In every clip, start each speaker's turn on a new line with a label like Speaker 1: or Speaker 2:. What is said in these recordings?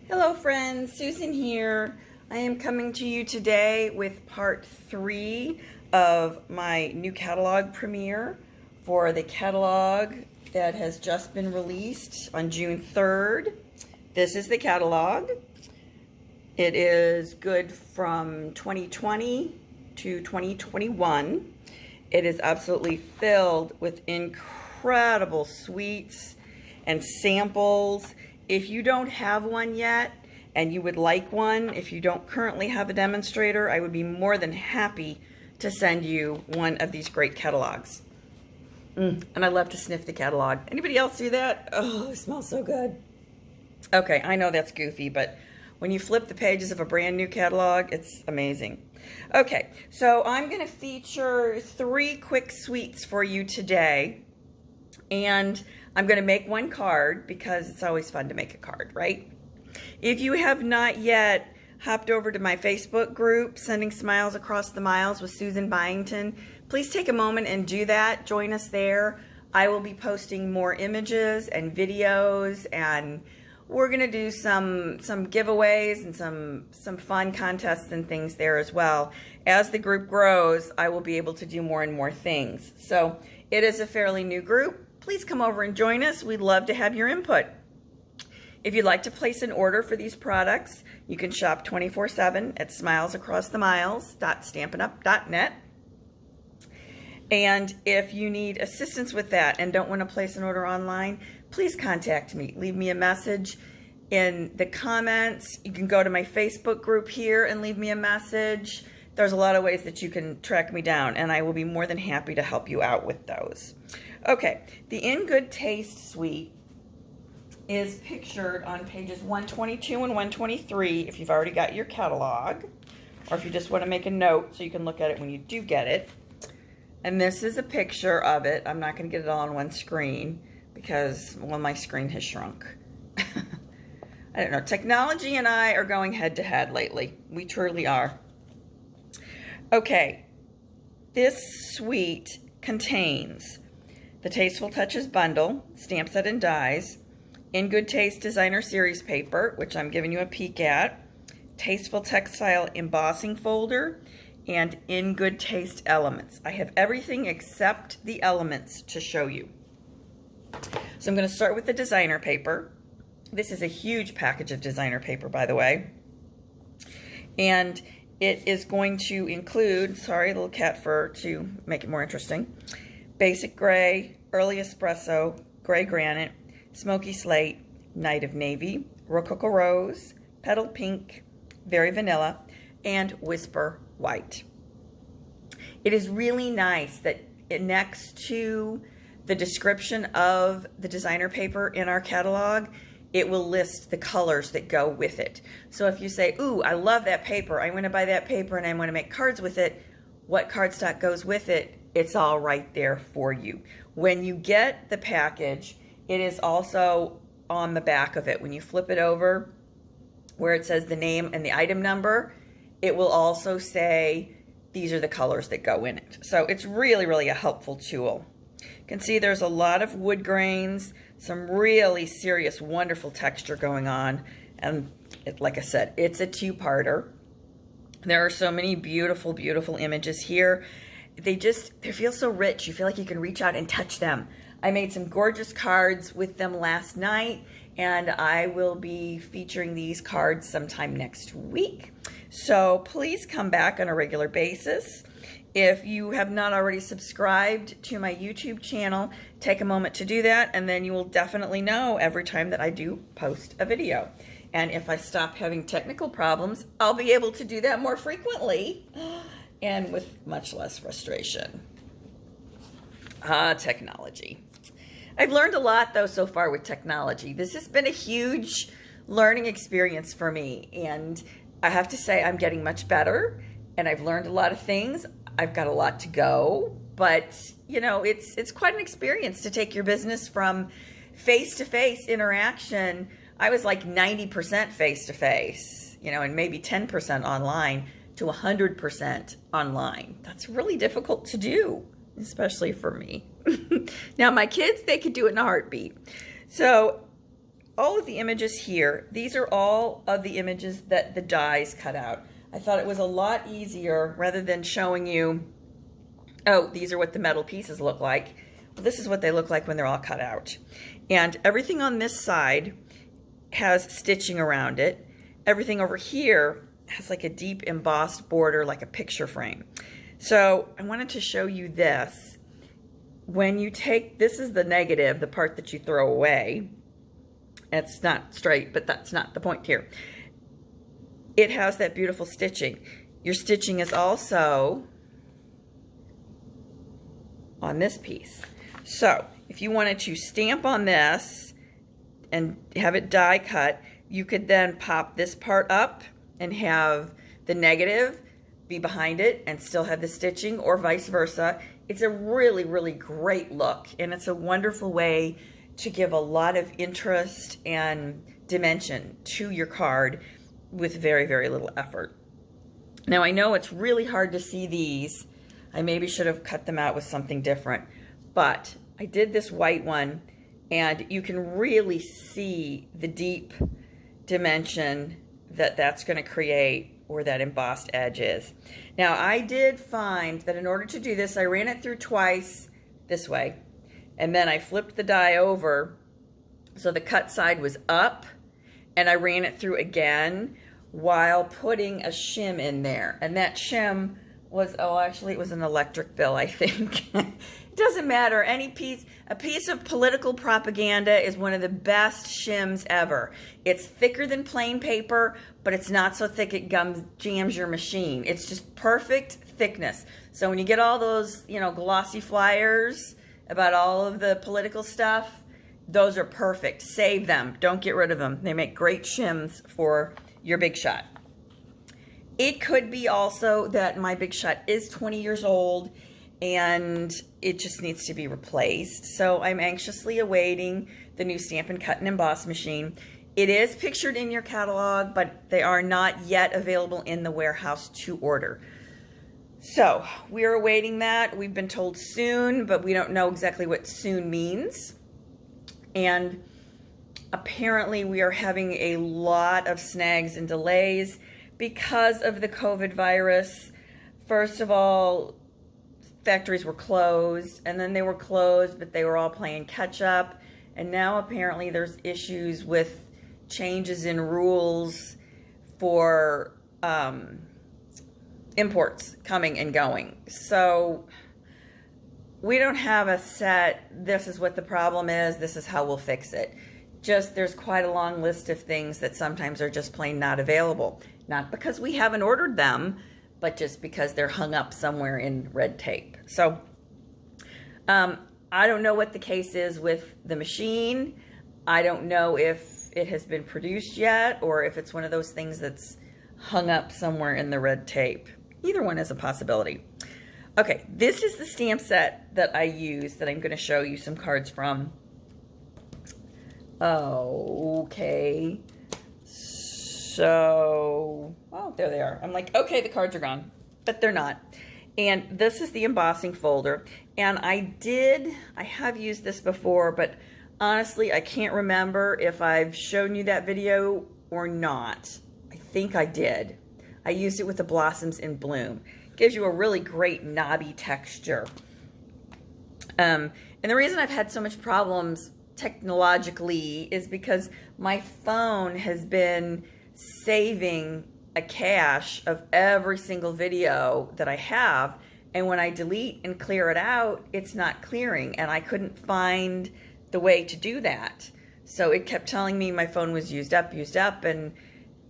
Speaker 1: Hello friends, Susan here. I am coming to you today with part 3 of my new catalog premiere for the catalog that has just been released on June 3rd. This is the catalog. It is good from 2020 to 2021. It is absolutely filled with incredible suites and samples. If you don't have one yet and you would like one, if you don't currently have a demonstrator, I would be more than happy to send you one of these great catalogs. And I love to sniff the catalog. Anybody else do that? Oh, it smells so good. Okay, I know that's goofy, but when you flip the pages of a brand new catalog, it's amazing. Okay, so I'm going to feature 3 quick suites for you today. And I'm going to make one card because it's always fun to make a card, right? If you have not yet hopped over to my Facebook group, Sending Smiles Across the Miles with Susan Byington, please take a moment and do that. Join us there. I will be posting more images and videos, and we're going to do some giveaways and some fun contests and things there as well. As the group grows, I will be able to do more and more things. So it is a fairly new group. Please come over and join us. We'd love to have your input. If you'd like to place an order for these products, you can shop 24/7 at smilesacrossthemiles.stampinup.net. And if you need assistance with that and don't want to place an order online, please contact me. Leave me a message in the comments. You can go to my Facebook group here and leave me a message. There's a lot of ways that you can track me down, and I will be more than happy to help you out with those. Okay, the In Good Taste suite is pictured on pages 122 and 123 if you've already got your catalog, or if you just want to make a note so you can look at it when you do get it. And this is a picture of it. I'm not going to get it all on one screen because, well, my screen has shrunk. I don't know. Technology and I are going head to head lately. We truly are. Okay, this suite contains the Tasteful Touches bundle, stamp set and dies, In Good Taste Designer Series paper, which I'm giving you a peek at, Tasteful Textile Embossing Folder, and In Good Taste elements. I have everything except the elements to show you. So I'm going to start with the designer paper. This is a huge package of designer paper, by the way. And it is going to include, sorry, a little cat fur to make it more interesting, Basic Gray, Early Espresso, Gray Granite, Smoky Slate, Night of Navy, Rococo Rose, Petal Pink, Very Vanilla, and Whisper White. It is really nice that next to the description of the designer paper in our catalog, it will list the colors that go with it. So if you say, ooh, I love that paper, I want to buy that paper and I want to make cards with it, what cardstock goes with it, it's all right there for you. When you get the package, it is also on the back of it. When you flip it over, where it says the name and the item number, it will also say these are the colors that go in it. So it's really, really a helpful tool. You can see there's a lot of wood grains, some really serious, wonderful texture going on. And like I said, it's a two-parter. There are so many beautiful, beautiful images here. They feel so rich. You feel like you can reach out and touch them. I made some gorgeous cards with them last night, and I will be featuring these cards sometime next week. So please come back on a regular basis. If you have not already subscribed to my YouTube channel, take a moment to do that, and then you will definitely know every time that I do post a video. And if I stop having technical problems, I'll be able to do that more frequently and with much less frustration. Technology. I've learned a lot, though, so far with technology. This has been a huge learning experience for me, and I have to say I'm getting much better, and I've learned a lot of things. I've got a lot to go, but, you know, it's quite an experience to take your business from face-to-face interaction. I was like 90% face-to-face, you know, and maybe 10% online, to 100% online. That's really difficult to do, especially for me. Now, my kids, they could do it in a heartbeat. So all of the images here, these are all of the images that the dies cut out. I thought it was a lot easier rather than showing you, oh, these are what the metal pieces look like. Well, this is what they look like when they're all cut out. And everything on this side has stitching around it. Everything over here has like a deep embossed border, like a picture frame. So I wanted to show you this. When you take, this is the negative, the part that you throw away. It's not straight, but that's not the point here. It has that beautiful stitching. Your stitching is also on this piece. So if you wanted to stamp on this and have it die cut, you could then pop this part up and have the negative be behind it and still have the stitching, or vice versa. It's a really, really great look, and it's a wonderful way to give a lot of interest and dimension to your card with very, very little effort. Now, I know it's really hard to see these. I maybe should have cut them out with something different, but I did this white one, and you can really see the deep dimension that that's going to create where that embossed edge is. Now, I did find that in order to do this, I ran it through twice this way, and then I flipped the die over so the cut side was up, and I ran it through again while putting a shim in there. And that shim was, oh, actually it was an electric bill, I think. It doesn't matter. A piece of political propaganda is one of the best shims ever. It's thicker than plain paper, but it's not so thick it jams your machine. It's just perfect thickness. So when you get all those, you know, glossy flyers about all of the political stuff, those are perfect. Save them. Don't get rid of them. They make great shims for your Big Shot. It could be also that my Big Shot is 20 years old and it just needs to be replaced. So I'm anxiously awaiting the new Stampin' Cut and Emboss machine. It is pictured in your catalog, but they are not yet available in the warehouse to order. So we're awaiting that. We've been told soon, but we don't know exactly what soon means. And apparently we are having a lot of snags and delays because of the COVID virus. First of all, factories were closed, and then they were closed, but they were all playing catch up. And now apparently there's issues with changes in rules for imports coming and going. So we don't have a set, this is what the problem is, this is how we'll fix it. Just there's quite a long list of things that sometimes are just plain not available. Not because we haven't ordered them, but just because they're hung up somewhere in red tape. So I don't know what the case is with the machine. I don't know if it has been produced yet or if it's one of those things that's hung up somewhere in the red tape. Either one is a possibility. Okay, this is the stamp set that I use that I'm going to show you some cards from. Okay. So, oh, there they are. I'm like, okay, the cards are gone, but they're not. And this is the embossing folder. And I have used this before, but honestly, I can't remember if I've shown you that video or not. I think I did. I used it with the Blossoms in Bloom. Gives you a really great knobby texture. And the reason I've had so much problems technologically is because my phone has been saving a cache of every single video that I have, and when I delete and clear it out, it's not clearing, and I couldn't find the way to do that. So it kept telling me my phone was used up, and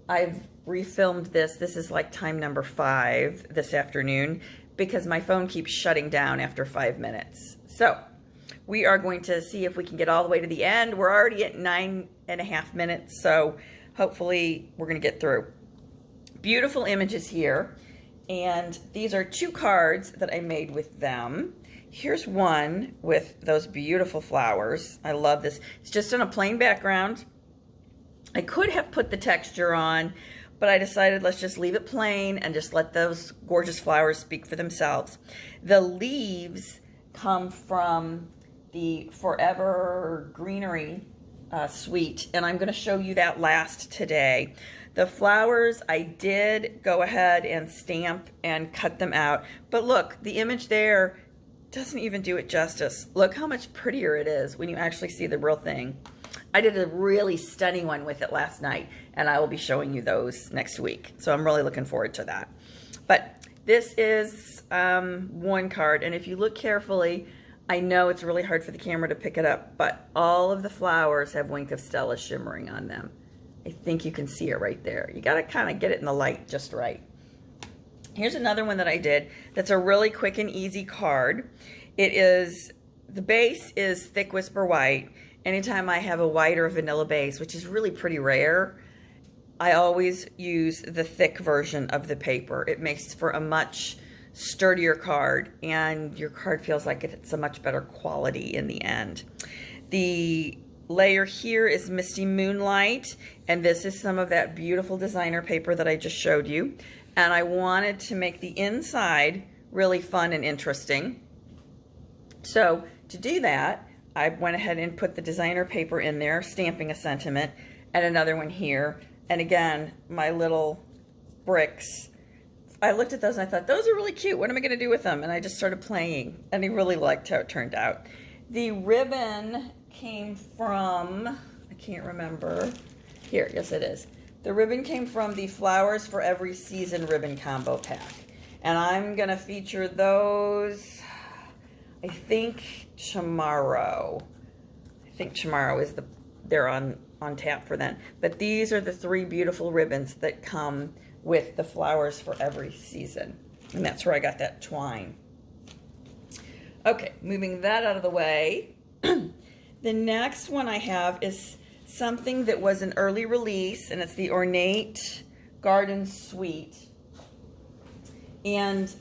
Speaker 1: I've refilmed this. This is like time number 5 this afternoon because my phone keeps shutting down after 5 minutes. So we are going to see if we can get all the way to the end. We're already at 9.5 minutes, so hopefully we're going to get through. Beautiful images here, and these are 2 cards that I made with them. Here's one with those beautiful flowers. I love this. It's just on a plain background. I could have put the texture on, but I decided let's just leave it plain and just let those gorgeous flowers speak for themselves. The leaves come from the Forever Greenery suite, and I'm going to show you that last today. The flowers, I did go ahead and stamp and cut them out, but look, the image there doesn't even do it justice. Look how much prettier it is when you actually see the real thing. I did a really stunning one with it last night, and I will be showing you those next week, so I'm really looking forward to that. But this is one card, and if you look carefully, I know it's really hard for the camera to pick it up, but all of the flowers have Wink of Stella shimmering on them. I think you can see it right there. You gotta kind of get it in the light just right. Here's another one that I did that's a really quick and easy card. It is, the base is Thick Whisper White. Anytime I have a white or a vanilla base, which is really pretty rare, I always use the thick version of the paper. It makes for a much sturdier card, and your card feels like it's a much better quality in the end. The layer here is Misty Moonlight, and this is some of that beautiful designer paper that I just showed you. And I wanted to make the inside really fun and interesting. So to do that, I went ahead and put the designer paper in there, stamping a sentiment, and another one here. And again, my little bricks. I looked at those and I thought, those are really cute. What am I going to do with them? And I just started playing, and I really liked how it turned out. The ribbon came from, I can't remember. Here, yes it is. The ribbon came from the Flowers for Every Season ribbon combo pack. And I'm going to feature those, I think, tomorrow. I think tomorrow is they're on tap for then. But these are the 3 beautiful ribbons that come with the Flowers for Every Season. And that's where I got that twine. Okay, moving that out of the way. The next one I have is something that was an early release, and it's the Ornate Garden Suite. And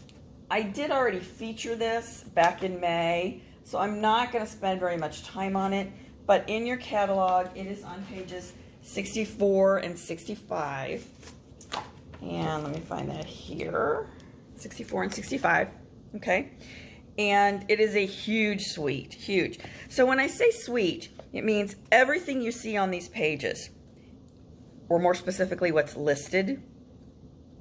Speaker 1: I did already feature this back in May, so I'm not going to spend very much time on it. But in your catalog, it is on pages 64 and 65. And let me find that here. 64 and 65. Okay. And it is a huge suite. Huge. So when I say suite, it means everything you see on these pages, or more specifically what's listed,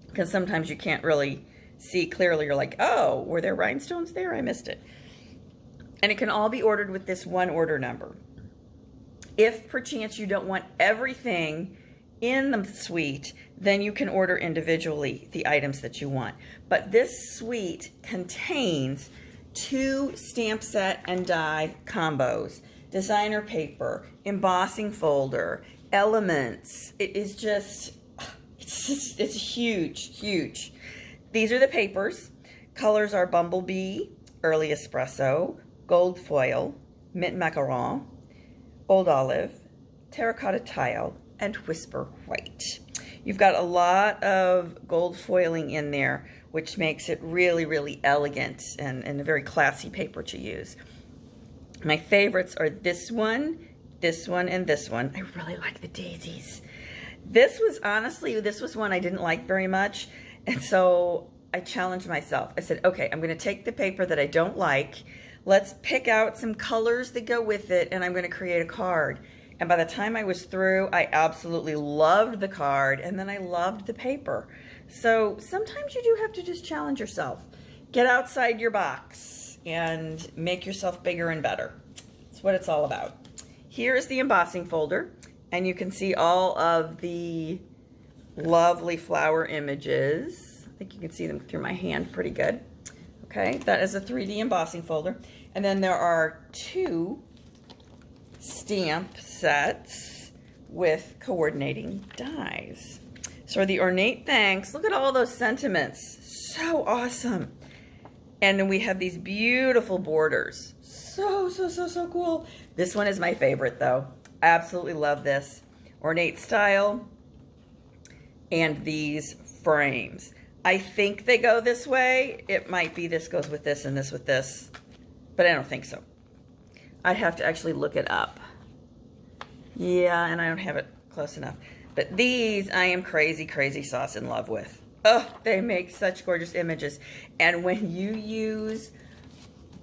Speaker 1: because sometimes you can't really see clearly. You're like, oh, were there rhinestones there? I missed it. And it can all be ordered with this one order number. If perchance you don't want everything in the suite, then you can order individually the items that you want. But this suite contains 2 stamp set and die combos, designer paper, embossing folder, elements. It is just, it's huge, huge. These are the papers. Colors are Bumblebee, Early Espresso, Gold Foil, Mint Macaron, Old Olive, Terracotta Tile, and Whisper White. You've got a lot of gold foiling in there, which makes it really, really elegant and a very classy paper to use. My favorites are this one, and this one. I really like the daisies. This was honestly, this was one I didn't like very much, and so I challenged myself. I said, okay, I'm going to take the paper that I don't like, let's pick out some colors that go with it, and I'm going to create a card. And by the time I was through, I absolutely loved the card, and then I loved the paper. So sometimes you do have to just challenge yourself. Get outside your box and make yourself bigger and better. That's what it's all about. Here is the embossing folder, and you can see all of the lovely flower images. I think you can see them through my hand pretty good. Okay, that is a 3D embossing folder. And then there are 2 stamp sets with coordinating dies. So the Ornate Thanks, look at all those sentiments. So awesome. And then we have these beautiful borders. So cool. This one is my favorite though. Absolutely love this. Ornate style and these frames. I think they go this way. It might be this goes with this and this with this, but I don't think so. I'd have to actually look it up. Yeah, and I don't have it close enough. But these I am crazy sauce in love with. Oh, they make such gorgeous images. And when you use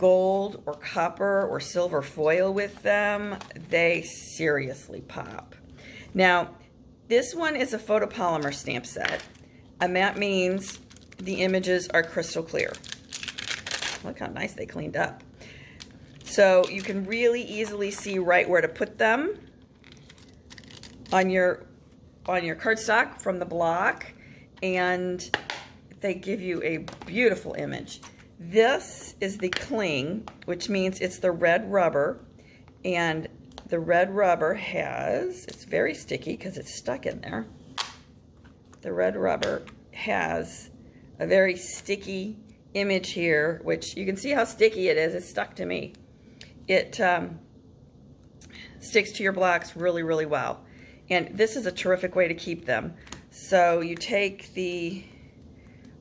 Speaker 1: gold or copper or silver foil with them, they seriously pop. Now, this one is a photopolymer stamp set, and that means the images are crystal clear. Look how nice they cleaned up. So you can really easily see right where to put them on your cardstock from the block, and they give you a beautiful image. This is the cling, which means it's the red rubber, and the red rubber it's very sticky because it's stuck in there. The red rubber has a very sticky image here, which you can see how sticky it is. It's stuck to me. It sticks to your blocks really, really well. And this is a terrific way to keep them. So you take the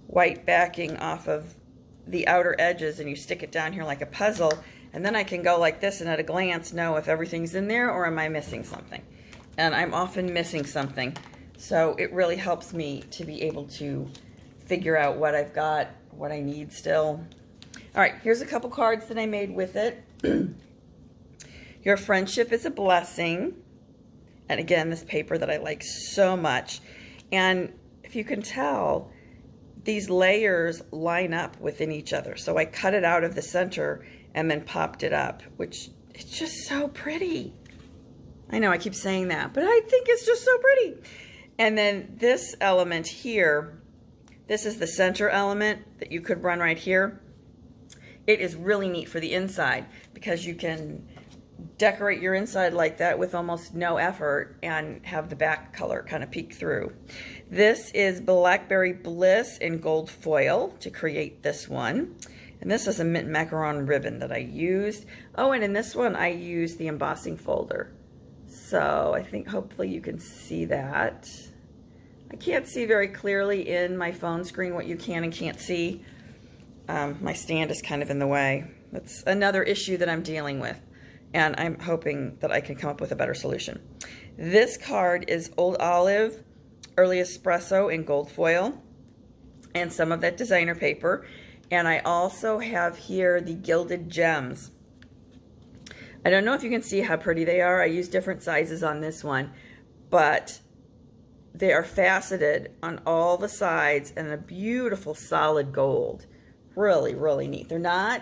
Speaker 1: white backing off of the outer edges and you stick it down here like a puzzle, and then I can go like this and at a glance know if everything's in there or am I missing something. And I'm often missing something. So it really helps me to be able to figure out what I've got, what I need still. All right, here's a couple cards that I made with it. Your friendship is a blessing. And again, this paper that I like so much. And if you can tell, these layers line up within each other. So I cut it out of the center and then popped it up, which it's just so pretty. I know I keep saying that, but I think it's just so pretty. And then this element here, this is the center element that you could run right here. It is really neat for the inside because you can decorate your inside like that with almost no effort and have the back color kind of peek through. This is Blackberry Bliss in gold foil to create this one. And this is a mint macaron ribbon that I used. Oh, and in this one I used the embossing folder. So I think hopefully you can see that. I can't see very clearly in my phone screen what you can and can't see. My stand is kind of in the way. That's another issue that I'm dealing with. And I'm hoping that I can come up with a better solution. This card is Old Olive Early Espresso in gold foil and some of that designer paper. And I also have here the Gilded Gems. I don't know if you can see how pretty they are. I use different sizes on this one, but they are faceted on all the sides and a beautiful solid gold. Really, really neat. They're not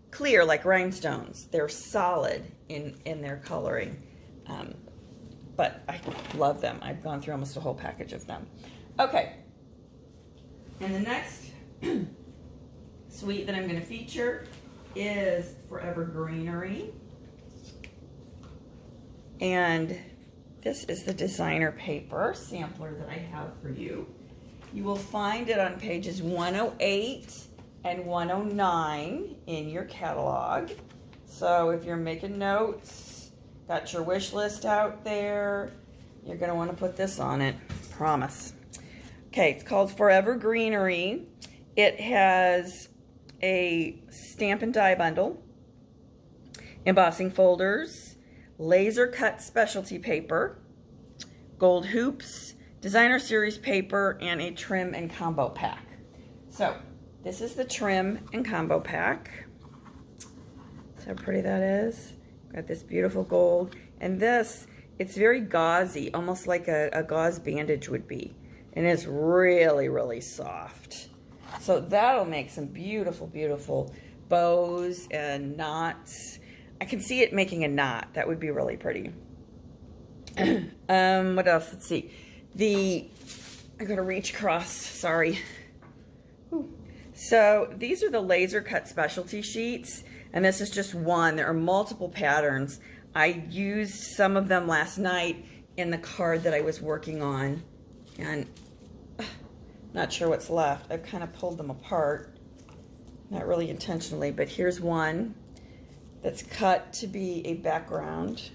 Speaker 1: clear like rhinestones. They're solid in their coloring. But I love them. I've gone through almost a whole package of them. Okay. And the next suite that I'm going to feature is Forever Greenery. And this is the designer paper sampler that I have for you. You will find it on pages 108 and 109 in your catalog. So if you're making notes, got your wish list out there, you're going to want to put this on it, promise. Okay, it's called Forever Greenery. It has a stamp and die bundle, embossing folders, laser cut specialty paper, gold hoops, designer series paper, and a trim and combo pack. So this is the trim and combo pack. See how pretty that is? Got this beautiful gold. And this, it's very gauzy, almost like a gauze bandage would be. And it's really, really soft. So that'll make some beautiful, beautiful bows and knots. I can see it making a knot. That would be really pretty. What else? Let's see. I gotta reach across, sorry. Ooh. So these are the laser cut specialty sheets, and this is just one. There are multiple patterns. I used some of them last night in the card that I was working on, and not sure what's left. I've kind of pulled them apart, not really intentionally, but here's one that's cut to be a background,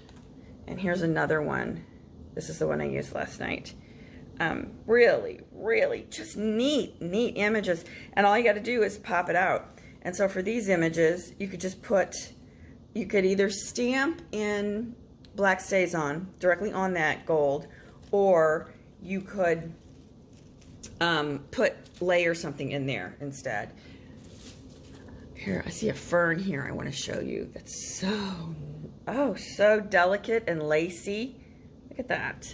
Speaker 1: and here's another one. This is the one I used last night. Really, really just neat images. And all you got to do is pop it out. And so for these images, you could just you could either stamp in black StazOn directly on that gold, or you could layer something in there instead. Here, I see a fern here I want to show you. That's so, oh, so delicate and lacy. Look at that.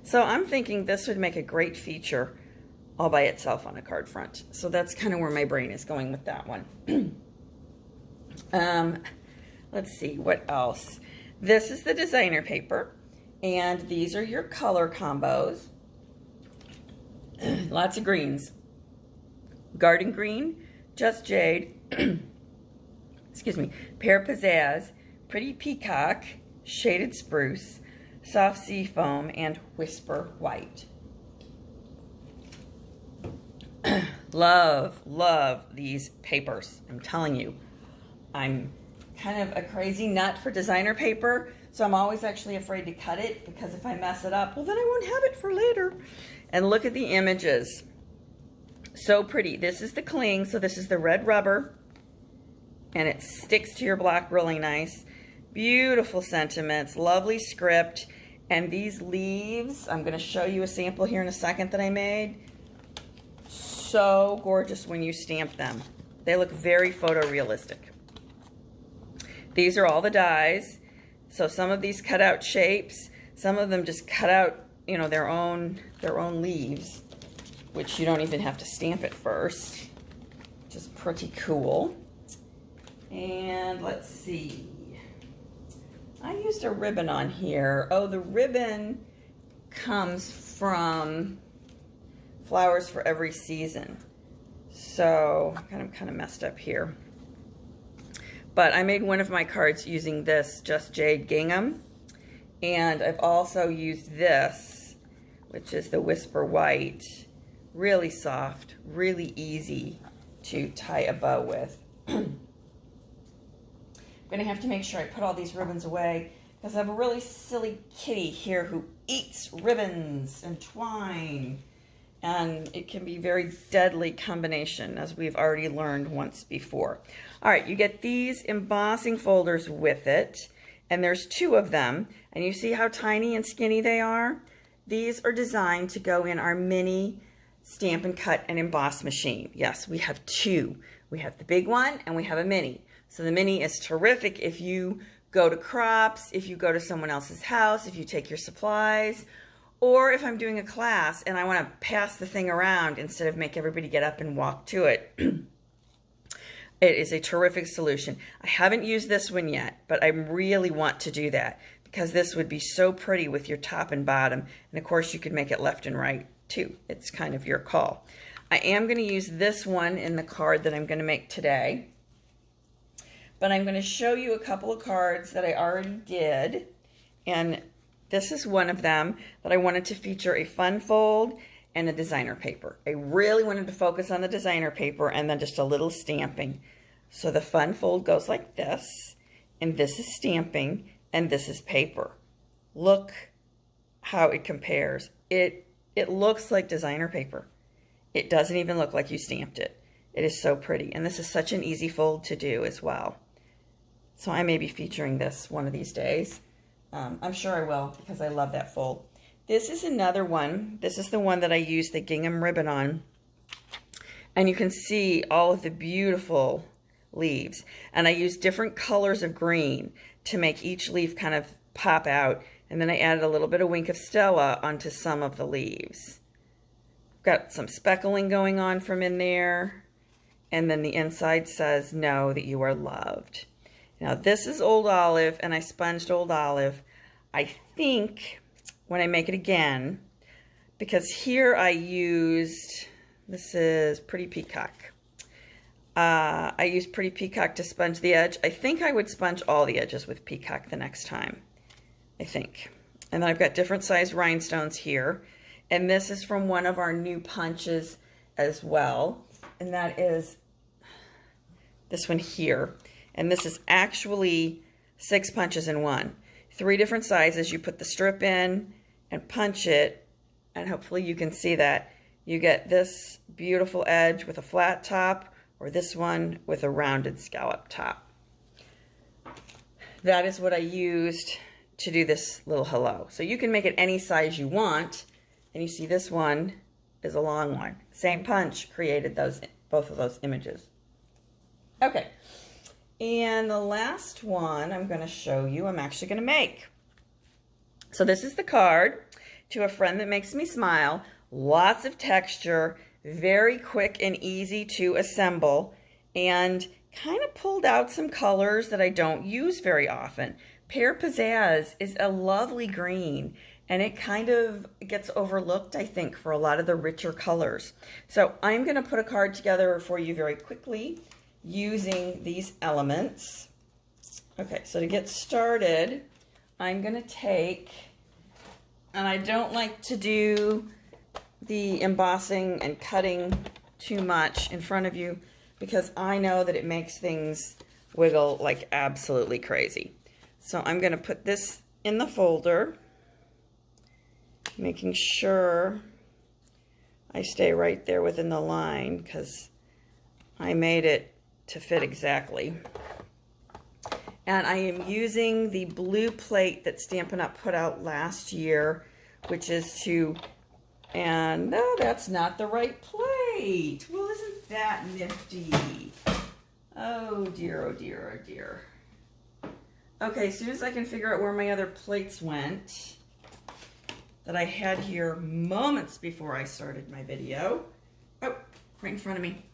Speaker 1: So I'm thinking this would make a great feature all by itself on a card front. So that's kind of where my brain is going with that one. Let's see, what else? This is the designer paper, and these are your color combos. Lots of greens. Garden green, just jade, excuse me, pear pizzazz, pretty peacock, shaded spruce, soft sea foam, and whisper white. Love, love these papers. I'm telling you, I'm kind of a crazy nut for designer paper, so I'm always actually afraid to cut it, because if I mess it up, well, then I won't have it for later. And look at the images. So pretty. This is the cling, so this is the red rubber, and it sticks to your block really nice. Beautiful sentiments, lovely script, and these leaves, I'm going to show you a sample here in a second that I made. So gorgeous when you stamp them. They look very photorealistic. These are all the dies. So some of these cut out shapes, some of them just cut out, you know, their own leaves, which you don't even have to stamp it first, which is pretty cool. And let's see. I used a ribbon on here. Oh, the ribbon comes from Flowers for Every Season. So I'm kind of messed up here. But I made one of my cards using this Just Jade gingham. And I've also used this, which is the Whisper White. Really soft, really easy to tie a bow with. I'm going to have to make sure I put all these ribbons away, because I have a really silly kitty here who eats ribbons and twine. And it can be a very deadly combination, as we've already learned once before. All right, you get these embossing folders with it, and there's 2 of them. And you see how tiny and skinny they are? These are designed to go in our mini Stamp and Cut and Emboss machine. Yes, we have 2. We have the big one and we have a mini. So the mini is terrific if you go to crops, if you go to someone else's house, if you take your supplies, or if I'm doing a class and I want to pass the thing around instead of make everybody get up and walk to it. It is a terrific solution. I haven't used this one yet, but I really want to do that, because this would be so pretty with your top and bottom. And of course you could make it left and right too. It's kind of your call. I am going to use this one in the card that I'm going to make today. But I'm going to show you a couple of cards that I already did. And this is one of them that I wanted to feature a fun fold and a designer paper. I really wanted to focus on the designer paper and then just a little stamping. So the fun fold goes like this, and this is stamping, and this is paper. Look how it compares. It looks like designer paper. It doesn't even look like you stamped it. It is so pretty, and this is such an easy fold to do as well. So I may be featuring this one of these days. I'm sure I will, because I love that fold. This is another one. This is the one that I used the gingham ribbon on. And you can see all of the beautiful leaves. And I used different colors of green to make each leaf kind of pop out. And then I added a little bit of Wink of Stella onto some of the leaves. Got some speckling going on from in there. And then the inside says, "Know that you are loved." Now this is Old Olive, and I sponged Old Olive. I think when I make it again, because here I used, this is Pretty Peacock. I used Pretty Peacock to sponge the edge. I think I would sponge all the edges with Peacock the next time, I think. And then I've got different sized rhinestones here. And this is from one of our new punches as well. And that is this one here. And this is actually 6 punches in one. 3 different sizes. You put the strip in and punch it, and hopefully you can see that. You get this beautiful edge with a flat top, or this one with a rounded scallop top. That is what I used to do this little hello. So you can make it any size you want, and you see this one is a long one. Same punch created both of those images. Okay, and the last one I'm going to show you, I'm actually going to make. So this is the card, to a friend that makes me smile. Lots of texture, very quick and easy to assemble, and kind of pulled out some colors that I don't use very often. Pear Pizzazz is a lovely green, and it kind of gets overlooked, I think, for a lot of the richer colors. So I'm going to put a card together for you very quickly using these elements. Okay, so to get started, I'm going to take, and I don't like to do the embossing and cutting too much in front of you because I know that it makes things wiggle like absolutely crazy. So I'm going to put this in the folder, making sure I stay right there within the line because I made it to fit exactly. And I am using the blue plate that Stampin' Up! Put out last year, which is to, and no, that's not the right plate. Well, isn't that nifty? Oh dear, oh dear, oh dear. Okay, as soon as I can figure out where my other plates went, that I had here moments before I started my video. Oh, right in front of me.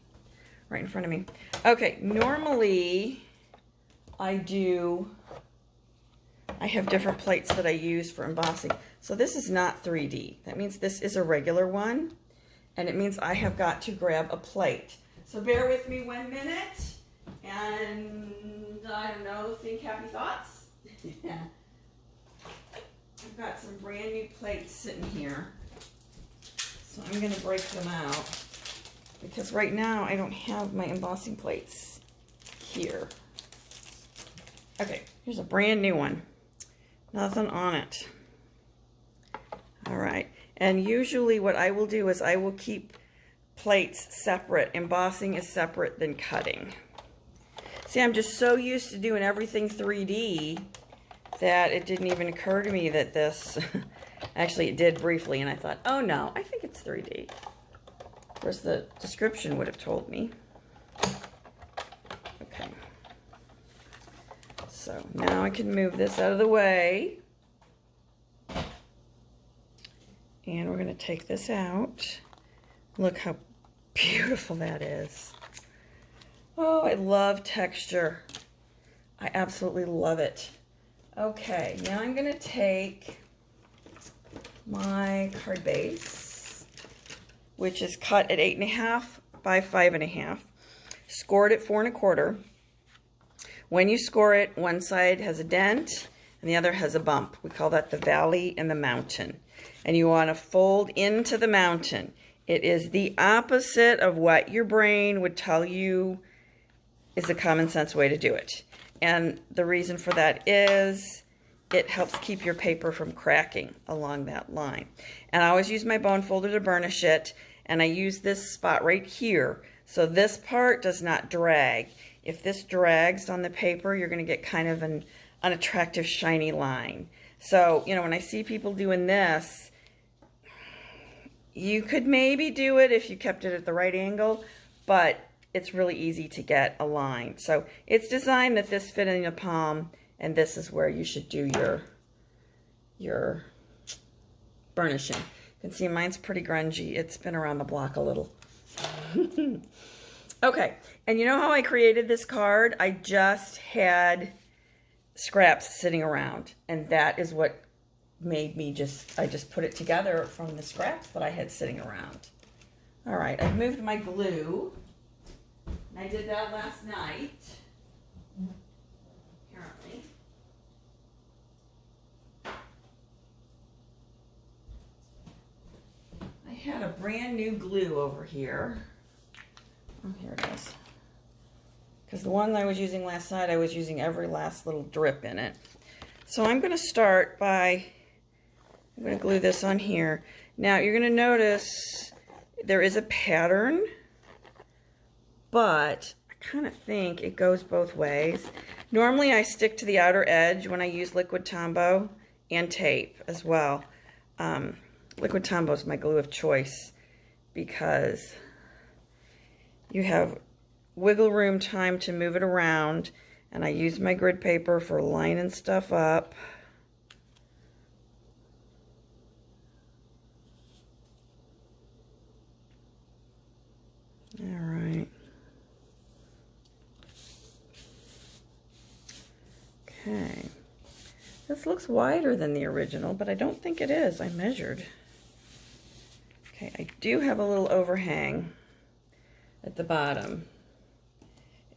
Speaker 1: Right in front of me. Okay, normally I have different plates that I use for embossing. So this is not 3D. That means this is a regular one, and it means I have got to grab a plate. So bear with me 1 minute, and I don't know, think happy thoughts. I've got some brand new plates sitting here, so I'm going to break them out because right now I don't have my embossing plates here. Okay, here's a brand new one. Nothing on it. All right, and usually what I will do is I will keep plates separate. Embossing is separate than cutting. See, I'm just so used to doing everything 3D that it didn't even occur to me that this, actually it did briefly, and I thought, oh no, I think it's 3D. Of course, the description would have told me. Okay. So now I can move this out of the way. And we're going to take this out. Look how beautiful that is. Oh, I love texture. I absolutely love it. Okay, now I'm going to take my card base, which is cut at 8.5 by 5.5, scored at 4 1/4. When you score it, one side has a dent and the other has a bump. We call that the valley and the mountain. And you want to fold into the mountain. It is the opposite of what your brain would tell you is a common sense way to do it. And the reason for that is it helps keep your paper from cracking along that line. And I always use my bone folder to burnish it, and I use this spot right here. So this part does not drag. If this drags on the paper, you're going to get kind of an unattractive shiny line. So, you know, when I see people doing this, you could maybe do it if you kept it at the right angle, but it's really easy to get a line. So it's designed that this fit in the palm, and this is where you should do your burnishing. You can see mine's pretty grungy. It's been around the block a little. Okay, and you know how I created this card? I just had scraps sitting around, and that is what made me I just put it together from the scraps that I had sitting around. All right, I've moved my glue. I did that last night, apparently. I had a brand new glue over here. Oh, here it is. Because the one I was using last night, I was using every last little drip in it. So I'm going to start by, I'm going to glue this on here. Now you're going to notice there is a pattern, but I kind of think it goes both ways. Normally I stick to the outer edge when I use liquid Tombow and tape as well. Liquid Tombow is my glue of choice because you have wiggle room time to move it around, and I use my grid paper for lining stuff up. All right. Okay. This looks wider than the original, but I don't think it is. I measured. Okay, I do have a little overhang at the bottom.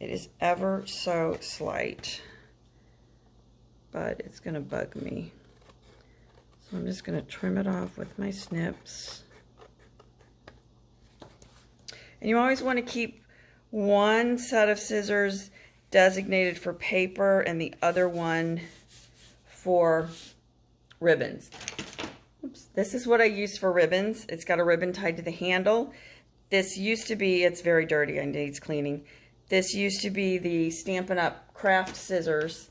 Speaker 1: It is ever so slight, but it's going to bug me. So I'm just going to trim it off with my snips. And you always want to keep one set of scissors designated for paper and the other one for ribbons. Oops. This is what I use for ribbons. It's got a ribbon tied to the handle. This used to be, it's very dirty, it needs cleaning. This used to be the Stampin' Up! Craft scissors.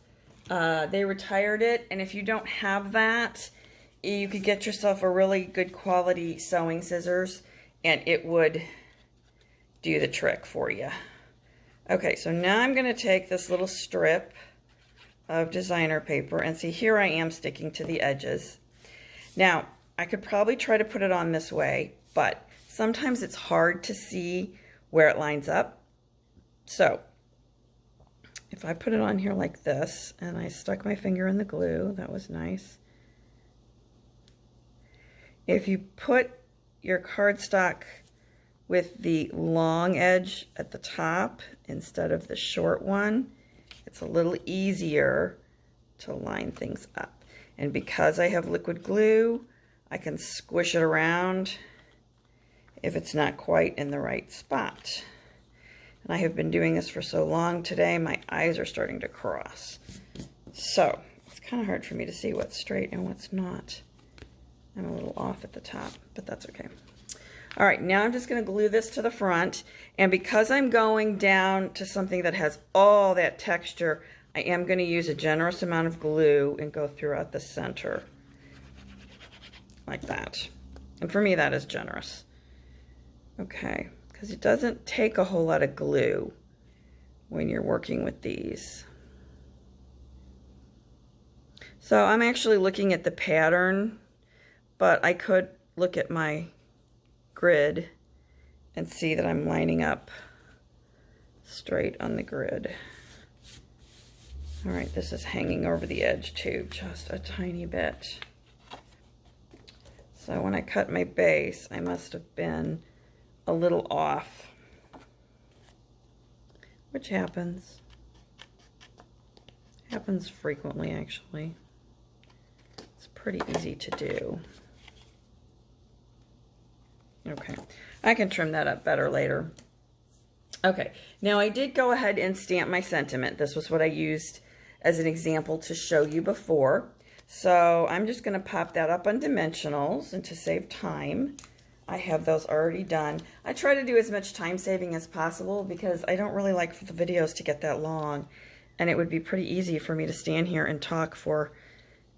Speaker 1: They retired it, and if you don't have that, you could get yourself a really good quality sewing scissors, and it would do the trick for you. Okay, so now I'm going to take this little strip of designer paper, and see, here I am sticking to the edges. Now, I could probably try to put it on this way, but sometimes it's hard to see where it lines up. So, if I put it on here like this, and I stuck my finger in the glue, that was nice. If you put your cardstock with the long edge at the top instead of the short one, it's a little easier to line things up. And because I have liquid glue, I can squish it around if it's not quite in the right spot. And I have been doing this for so long today, my eyes are starting to cross. So, it's kind of hard for me to see what's straight and what's not. I'm a little off at the top, but that's okay. All right, now I'm just going to glue this to the front, and because I'm going down to something that has all that texture, I am going to use a generous amount of glue and go throughout the center, like that. And for me, that is generous. Okay, because it doesn't take a whole lot of glue when you're working with these. So I'm actually looking at the pattern, but I could look at my grid and see that I'm lining up straight on the grid. All right, this is hanging over the edge too, just a tiny bit. So when I cut my base, I must have been a little off, which happens. Happens frequently, actually. It's pretty easy to do. Okay, I can trim that up better later. Okay, now I did go ahead and stamp my sentiment. This was what I used as an example to show you before. So I'm just going to pop that up on dimensionals, and to save time, I have those already done. I try to do as much time saving as possible because I don't really like for the videos to get that long, and it would be pretty easy for me to stand here and talk for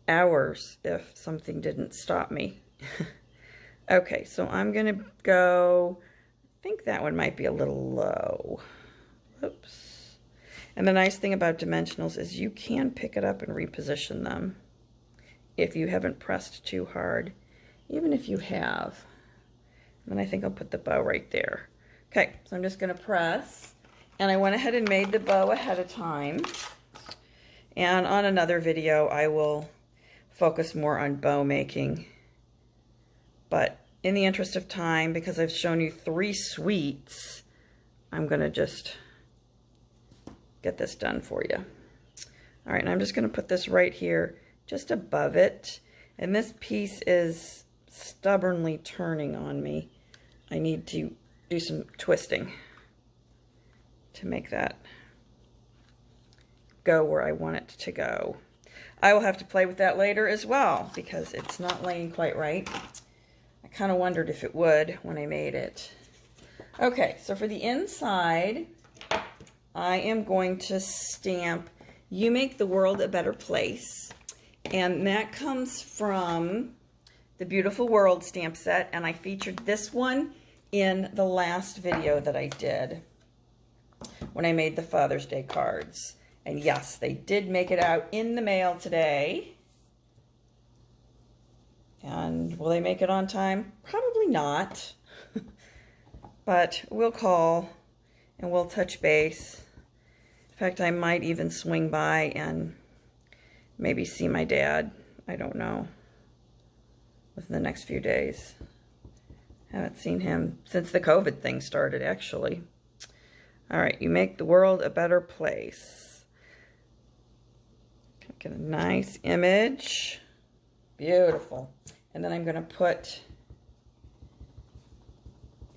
Speaker 1: hours if something didn't stop me. Okay, so I'm going to go, I think that one might be a little low. Oops. And the nice thing about dimensionals is you can pick it up and reposition them if you haven't pressed too hard, even if you have. And then I think I'll put the bow right there. Okay, so I'm just going to press, and I went ahead and made the bow ahead of time. And on another video, I will focus more on bow making. But in the interest of time, because I've shown you 3 suites, I'm going to just get this done for you. All right, and I'm just going to put this right here, just above it. And this piece is stubbornly turning on me. I need to do some twisting to make that go where I want it to go. I will have to play with that later as well because it's not laying quite right. I kind of wondered if it would when I made it. Okay, so for the inside, I am going to stamp You Make the World a Better Place. And that comes from the Beautiful World stamp set, and I featured this one in the last video that I did. when I made the Father's Day cards. And yes, they did make it out in the mail today. And will they make it on time? Probably not. But we'll call and we'll touch base. In fact, I might even swing by and maybe see my dad. I don't know. Within the next few days. Haven't seen him since the COVID thing started, actually. All right, you make the world a better place. Get a nice image. Beautiful. And then I'm going to put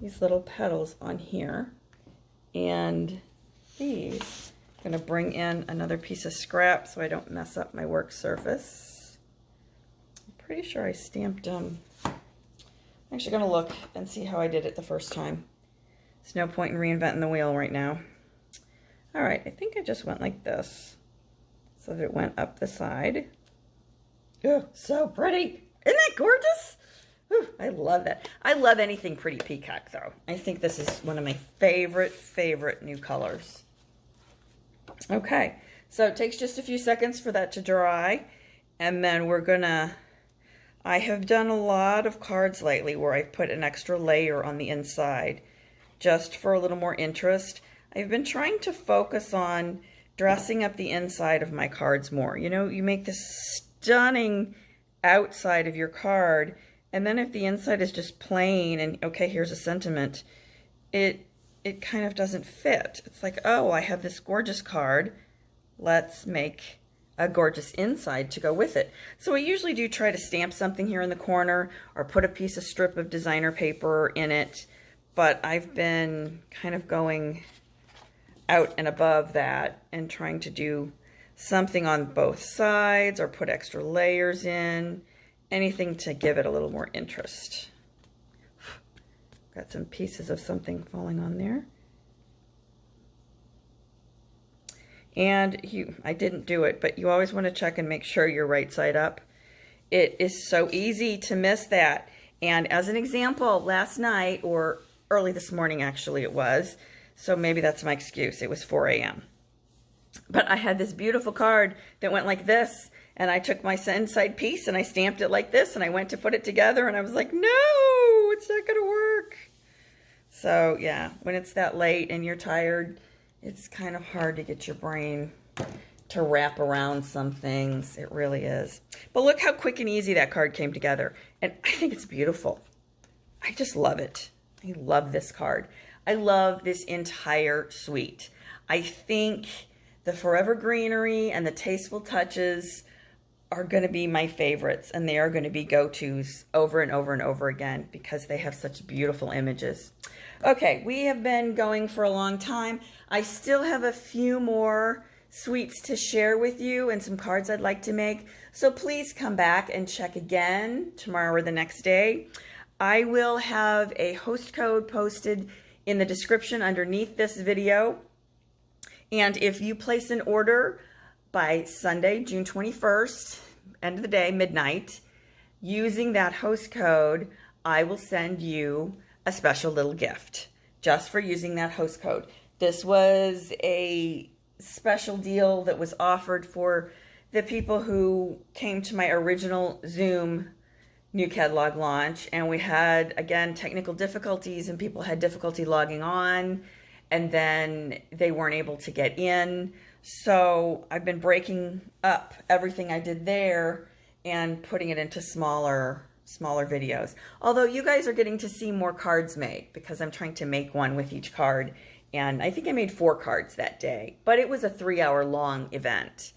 Speaker 1: these little petals on here. And these, I'm going to bring in another piece of scrap so I don't mess up my work surface. I'm pretty sure I stamped them. I'm actually going to look and see how I did it the first time. There's no point in reinventing the wheel right now. All right, I think I just went like this so that it went up the side. Oh, so pretty. Isn't that gorgeous? Ooh, I love that. I love anything pretty peacock, though. I think this is one of my favorite new colors. Okay, so it takes just a few seconds for that to dry, and then we're gonna, I have done a lot of cards lately where I've put an extra layer on the inside just for a little more interest. I've been trying to focus on dressing up the inside of my cards more. You know, you make this stunning outside of your card, and then if the inside is just plain and okay, here's a sentiment, it kind of doesn't fit. It's like, oh, I have this gorgeous card, let's make a gorgeous inside to go with it. So I usually do try to stamp something here in the corner or put a strip of designer paper in it, but I've been kind of going out and above that and trying to do something on both sides or put extra layers in, anything to give it a little more interest. Got some pieces of something falling on there. And I didn't do it, but you always want to check and make sure you're right side up. It is so easy to miss that. And as an example, last night, or early this morning actually it was, so maybe that's my excuse, it was 4 a.m. But I had this beautiful card that went like this, and I took my inside piece and I stamped it like this, and I went to put it together, and I was like, no, it's not going to work. So yeah, when it's that late and you're tired, it's kind of hard to get your brain to wrap around some things. It really is. But look how quick and easy that card came together. And I think it's beautiful. I just love it. I love this card. I love this entire suite. I think the Forever Greenery and the Tasteful Touches are going to be my favorites, and they are going to be go-tos over and over and over again because they have such beautiful images. Okay, we have been going for a long time. I still have a few more suites to share with you and some cards I'd like to make, so please come back and check again tomorrow or the next day. I will have a host code posted in the description underneath this video. And if you place an order by Sunday, June 21st, end of the day, midnight, using that host code, I will send you a special little gift just for using that host code. This was a special deal that was offered for the people who came to my original Zoom new catalog launch, and we had, again, technical difficulties and people had difficulty logging on, and then they weren't able to get in. So I've been breaking up everything I did there and putting it into smaller videos. Although you guys are getting to see more cards made because I'm trying to make one with each card. And I think I made 4 cards that day, but it was a 3-hour long event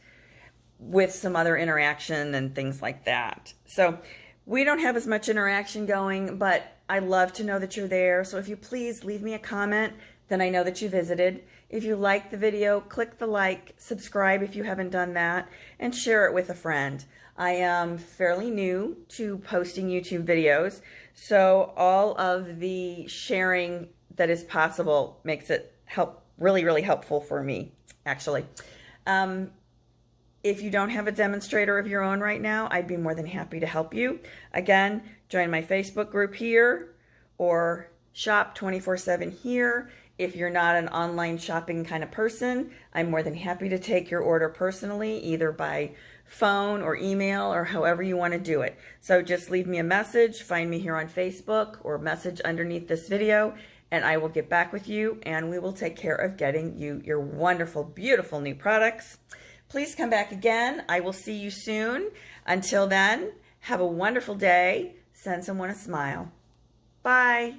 Speaker 1: with some other interaction and things like that. So we don't have as much interaction going, but I love to know that you're there. So if you please leave me a comment, then I know that you visited. If you like the video, click the like, subscribe if you haven't done that, and share it with a friend. I am fairly new to posting YouTube videos, so all of the sharing that is possible makes it really helpful for me, actually. If you don't have a demonstrator of your own right now, I'd be more than happy to help you. Again, join my Facebook group here or shop 24/7 here. If you're not an online shopping kind of person, I'm more than happy to take your order personally, either by phone or email or however you want to do it. So just leave me a message, find me here on Facebook, or message underneath this video, and I will get back with you and we will take care of getting you your wonderful, beautiful new products. Please come back again. I will see you soon. Until then, have a wonderful day. Send someone a smile. Bye.